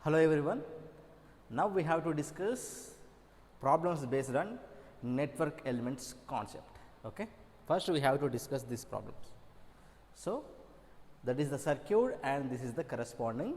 Hello everyone. Now we have to discuss problems based on network elements concept. Okay. First we have to discuss these problems. So, that is the circuit and this is the corresponding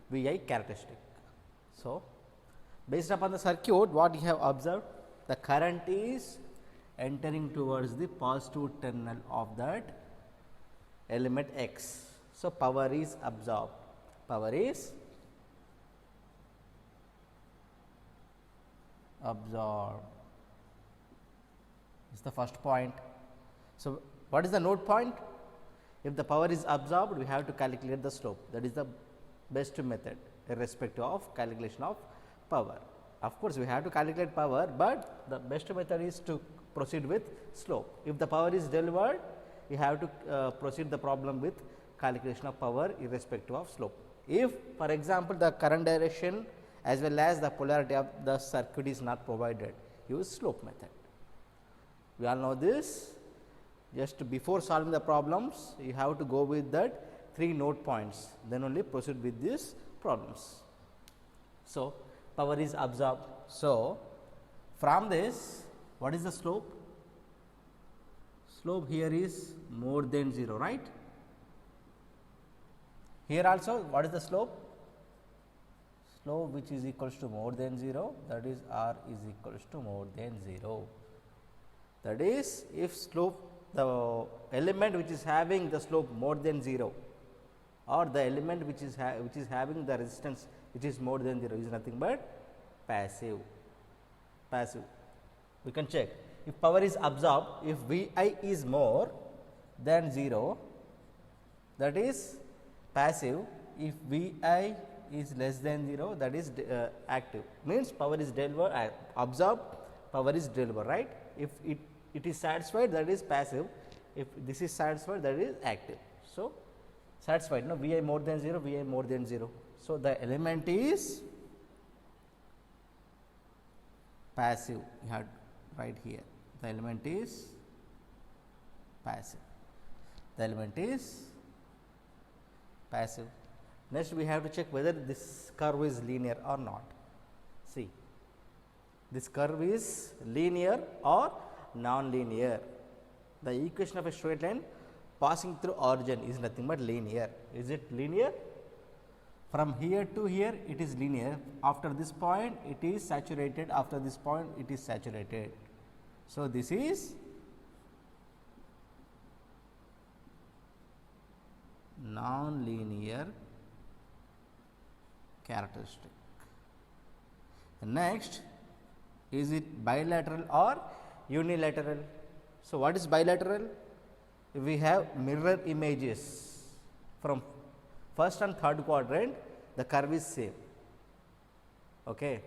VI characteristic. So, based upon the circuit what we have observed, the current is entering towards the positive terminal of that element X. So, power is absorbed. Power is absorbed is the first point. So, what is the node point? If the power is absorbed, we have to calculate the slope. That is the best method irrespective of calculation of power. Of course, we have to calculate power, but the best method is to proceed with slope. If the power is delivered, we have to proceed the problem with calculation of power irrespective of slope. If for example, the current direction as well as the polarity of the circuit is not provided, use slope method. We all know this. Just before solving the problems, you have to go with that 3 node points, then only proceed with these problems. So, power is absorbed. So, from this, what is the slope? Slope here is more than 0, right? Here also, what is the slope? Slope which is equals to more than 0, that is R is equals to more than 0. That is, if slope, the element which is having the slope more than 0 or the element which is having the resistance which is more than 0 is nothing but passive. We can check if power is absorbed, if VI is more than 0, that is passive. If VI is less than 0, that is active, means power is delivered, absorbed, power is delivered, right. If it is satisfied, that is passive. If this is satisfied, that is active. So, satisfied, no, VI more than 0, VI more than 0. So, the element is passive, you have right here, the element is passive, the element is passive. Next, we have to check whether this curve is linear or not. See, this curve is linear or non-linear. The equation of a straight line passing through origin is nothing but linear. Is it linear? From here to here, it is linear. After this point, it is saturated. After this point, it is saturated. So, this is non-linear characteristic. Next, is it bilateral or unilateral? So, what is bilateral? We have mirror images from first and third quadrant, the curve is same. Okay.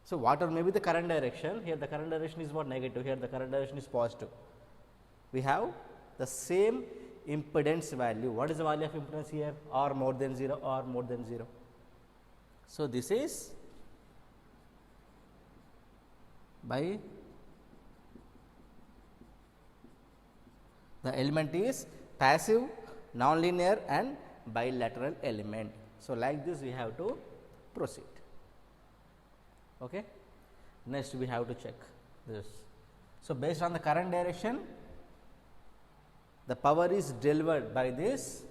So, whatever may be the current direction, here the current direction is what, negative, here the current direction is positive. We have the same impedance value. What is the value of impedance here? R more than 0, R more than 0. So, this is by the element is passive, nonlinear and bilateral element. So, like this we have to proceed. Okay. Next we have to check this. So, based on the current direction, the power is delivered by this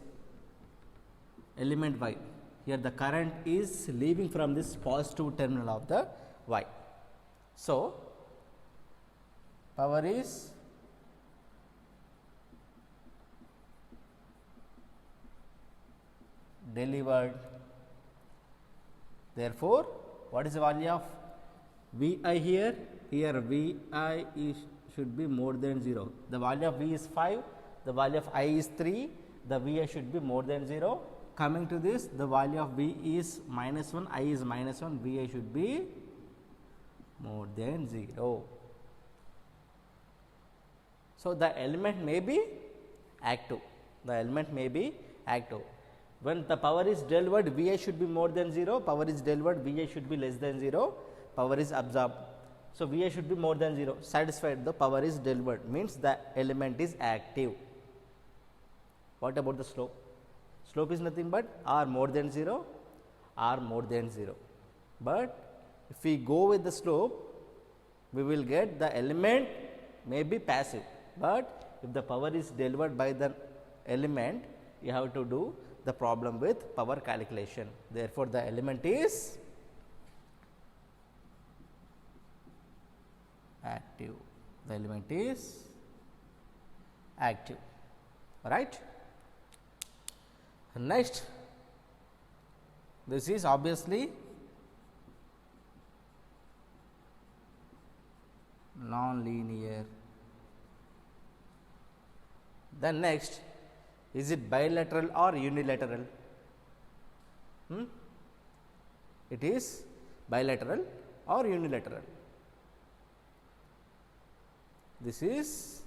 element Y. Here the current is leaving from this positive terminal of the Y. So, power is delivered. Therefore, what is the value of VI here? Here VI is should be more than 0. The value of V is 5, the value of I is 3, the VI should be more than 0. Coming to this, the value of V is -1, I is -1, VI should be more than 0. So, the element may be active, the element may be active. When the power is delivered, VI should be more than 0, power is delivered, VI should be less than 0, power is absorbed. So, VI should be more than 0, satisfied, the power is delivered, means the element is active. What about the slope? Slope is nothing but R more than 0 r more than 0. But if we go with the slope, we will get the element may be passive, but if the power is delivered by the element, you have to do the problem with power calculation. Therefore, the element is active. The element is active, right. Next, this is obviously non-linear. Then next, is it bilateral or unilateral? It is bilateral or unilateral. This is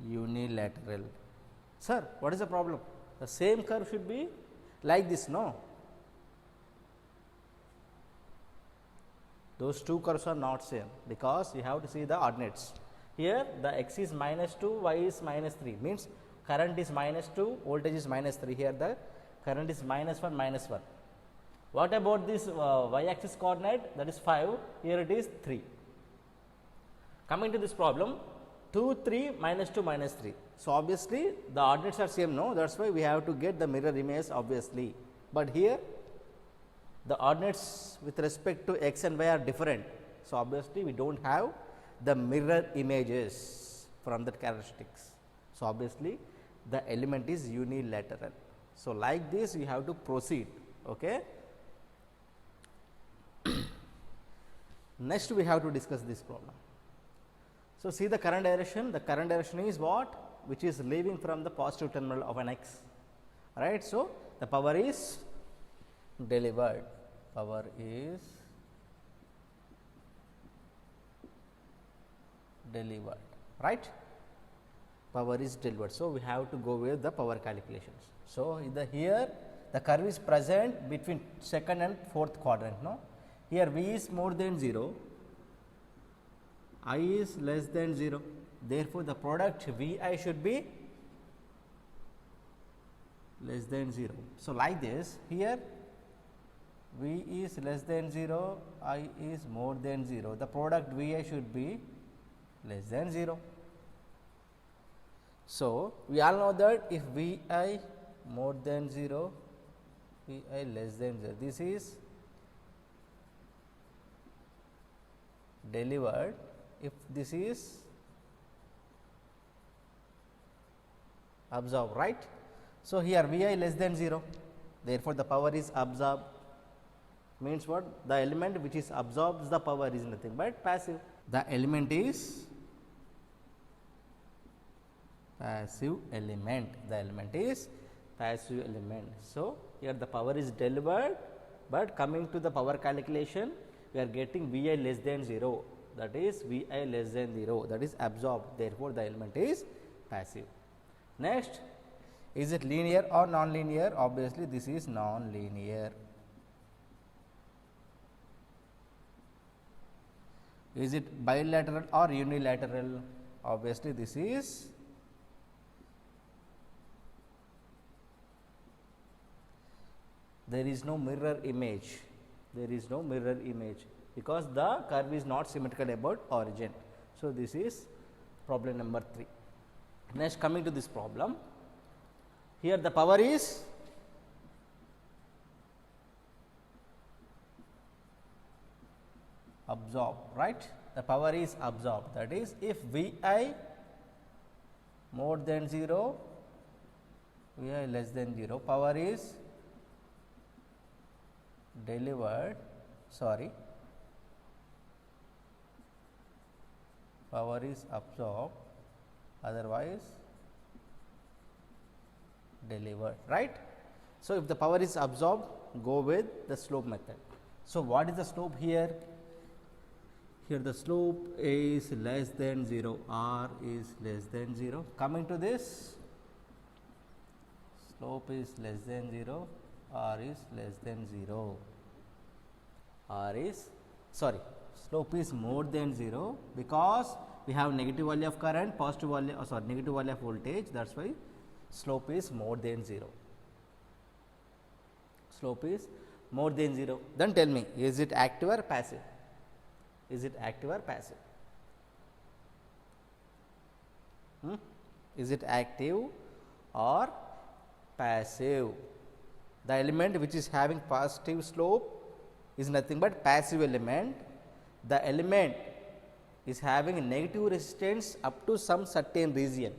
unilateral. Sir, what is the problem? The same curve should be like this, no? Those two curves are not same, because you have to see the ordinates. Here the x is -2, y is -3, means current is -2, voltage is -3. Here the current is -1, -1. What about this y axis coordinate? That is 5, here it is 3. Coming to this problem, 2, 3, -2, -3. So, obviously, the ordinates are same, no, that is why we have to get the mirror image obviously, but here the ordinates with respect to x and y are different. So, obviously, we do not have the mirror images from that characteristics. So, obviously, the element is unilateral. So, like this you have to proceed. Okay. Next, we have to discuss this problem. So, see the current direction. The current direction is what? Which is leaving from the positive terminal of an x, right. So, the power is delivered. Power is delivered, right. Power is delivered. So, we have to go with the power calculations. So, here the curve is present between second and fourth quadrant. No, here V is more than 0, I is less than 0. Therefore, the product V I should be less than 0. So, like this, here V is less than 0, I is more than 0. The product V I should be less than 0. So, we all know that if V I more than 0, V I less than 0, this is delivered. If this is absorbed, right. So, here V I less than 0, therefore, the power is absorbed, means what? The element which is absorbs the power is nothing but passive. The element is passive element. The element is passive element. So, here the power is delivered, but coming to the power calculation, we are getting V I less than 0, that is V I less than 0, that is absorbed. Therefore, the element is passive. Next, is it linear or non-linear? Obviously, this is non-linear. Is it bilateral or unilateral? Obviously, this is there is no mirror image. There is no mirror image, because the curve is not symmetrical about origin. So, this is problem number 3. Next, coming to this problem, here the power is absorbed, right. The power is absorbed, that is, if V I more than 0, V I less than 0, power is delivered, power is absorbed, otherwise delivered, right. So, if the power is absorbed, go with the slope method. So, what is the slope here? Here the slope is less than 0, r is less than 0. Coming to this, slope is less than 0, r is less than 0, r is slope is more than 0 because we have negative value of current, positive value, negative value of voltage. That is why slope is more than 0. Slope is more than 0. Then tell me, is it active or passive? Is it active or passive? Is it active or passive? The element which is having positive slope is nothing but passive element. The element is having a negative resistance up to some certain region.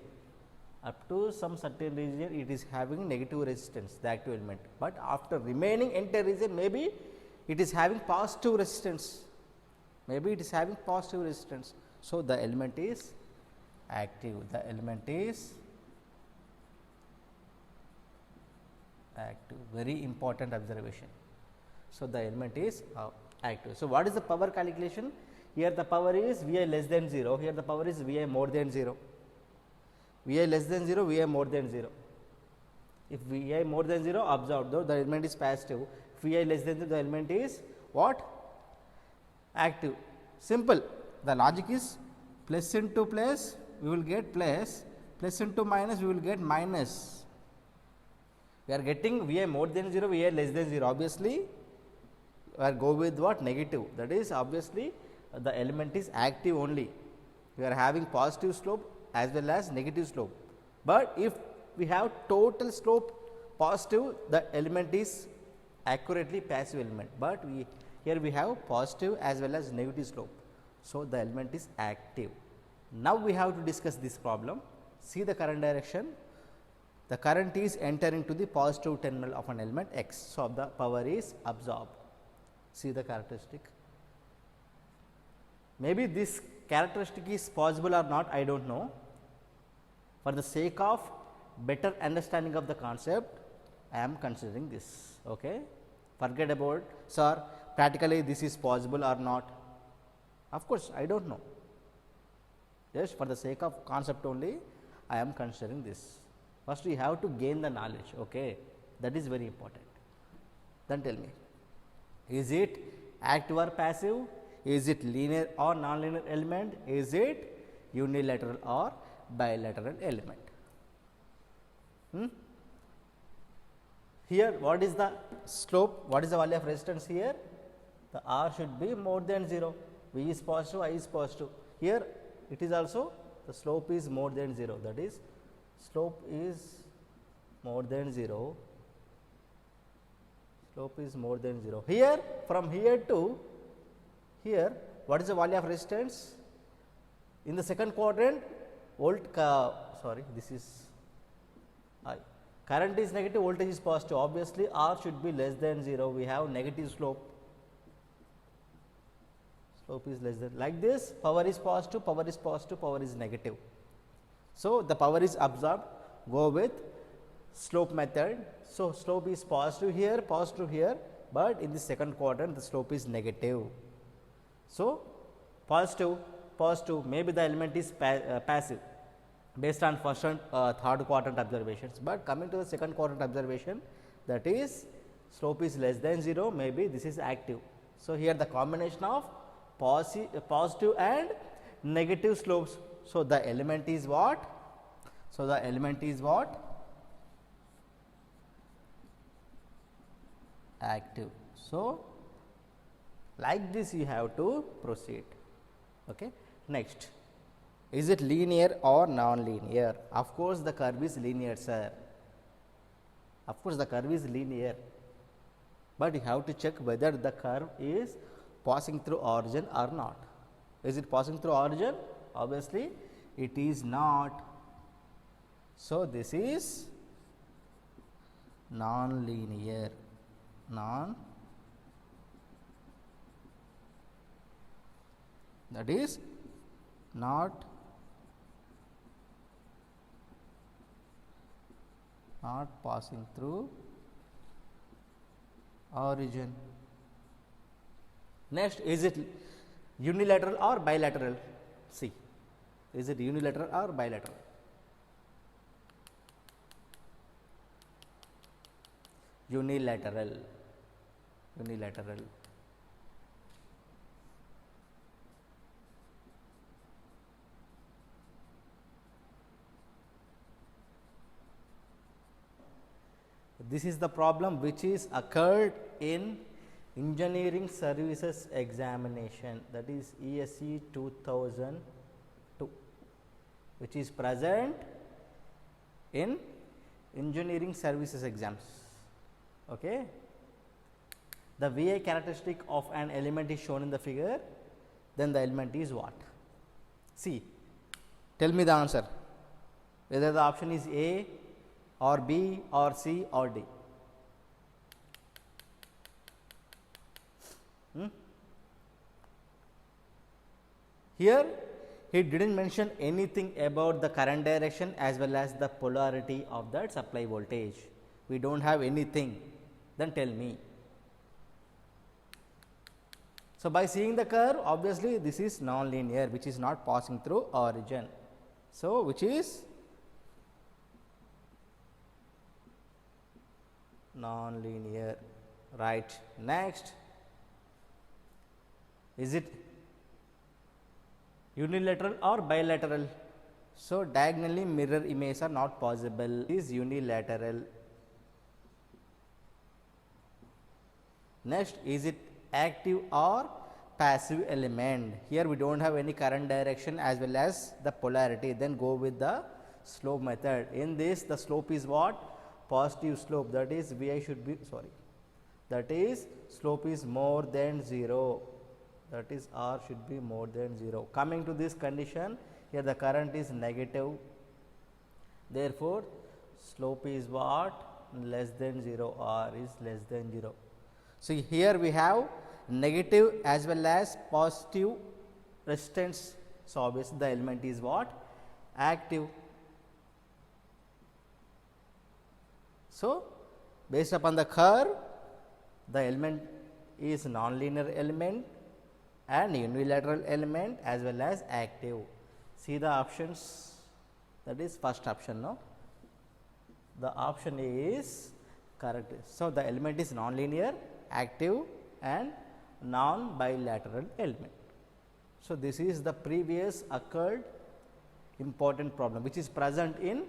Up to some certain region it is having negative resistance, the active element, but after remaining entire region maybe it is having positive resistance, maybe it is having positive resistance. So, the element is active, the element is active, very important observation. So, the element is active. So, what is the power calculation? Here the power is V I less than 0, here the power is V I more than 0. V I less than 0, V I more than 0. If V I more than 0, observe though the element is passive. If V I less than 0, the element is what? Active. Simple. The logic is plus into plus, we will get plus, plus into minus, we will get minus. We are getting V I more than 0, V I less than 0. Obviously, we are go with what? Negative. That is obviously the element is active only. We are having positive slope as well as negative slope, but if we have total slope positive, the element is accurately passive element, but here we have positive as well as negative slope. So, the element is active. Now, we have to discuss this problem. See the current direction, the current is entering to the positive terminal of an element x. So, the power is absorbed. See the characteristic. Maybe this characteristic is possible or not, I do not know. For the sake of better understanding of the concept, I am considering this. Okay. Forget about, sir, practically this is possible or not. Of course, I do not know. Yes, for the sake of concept only, I am considering this. First, we have to gain the knowledge. Okay. That is very important. Then tell me, is it active or passive? Is it linear or non-linear element? Is it unilateral or bilateral element? Here, what is the slope? What is the value of resistance here? The R should be more than 0. V is positive, I is positive. Here, it is also the slope is more than 0. That is, slope is more than 0. Slope is more than 0. Here, from here to here, what is the value of resistance? In the second quadrant, this is I. Current is negative, voltage is positive. Obviously, R should be less than 0. We have negative slope. Slope is less than, like this, power is positive, power is positive, power is negative. So, the power is absorbed, go with slope method. So, slope is positive here, but in the second quadrant, the slope is negative. So, positive, maybe the element is passive based on first and third quadrant observations, but coming to the second quadrant observation, that is slope is less than 0, maybe this is active. So, here the combination of positive and negative slopes. So, the element is what? So, the element is what? Active. So, like this you have to proceed. Okay. Next, is it linear or non-linear? Of course, the curve is linear, sir. Of course, the curve is linear, but you have to check whether the curve is passing through origin or not. Is it passing through origin? Obviously, it is not. So, this is non-linear, that is not passing through origin. Next, is it unilateral or bilateral? See, is it unilateral or bilateral? Unilateral. this is the problem which is occurred in engineering services examination, that is ESE 2002, which is present in engineering services exams. Okay. The VI characteristic of an element is shown in the figure, then the element is what? See, tell me the answer, whether the option is A or B or C or D. Here he did not mention anything about the current direction as well as the polarity of that supply voltage. We do not have anything, then tell me. So, by seeing the curve, obviously this is non-linear, which is not passing through origin. So, which is non-linear, right. Next, is it unilateral or bilateral? So, diagonally mirror images are not possible, it is unilateral. Next, is it active or passive element? Here we do not have any current direction as well as the polarity, then go with the slope method. In this, the slope is what? Positive slope, that is Vi should be, sorry, that is slope is more than 0, that is R should be more than 0. Coming to this condition, here the current is negative, therefore slope is what? Less than 0, R is less than 0. So, here we have negative as well as positive resistance. So, obviously, the element is what? Active. So, based upon the curve, the element is non-linear element and unilateral element as well as active. See the options, that is first option, no? The option is correct. So, the element is non-linear, active and non-bilateral element. So, this is the previous occurred important problem which is present in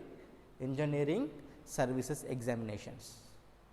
engineering services examinations.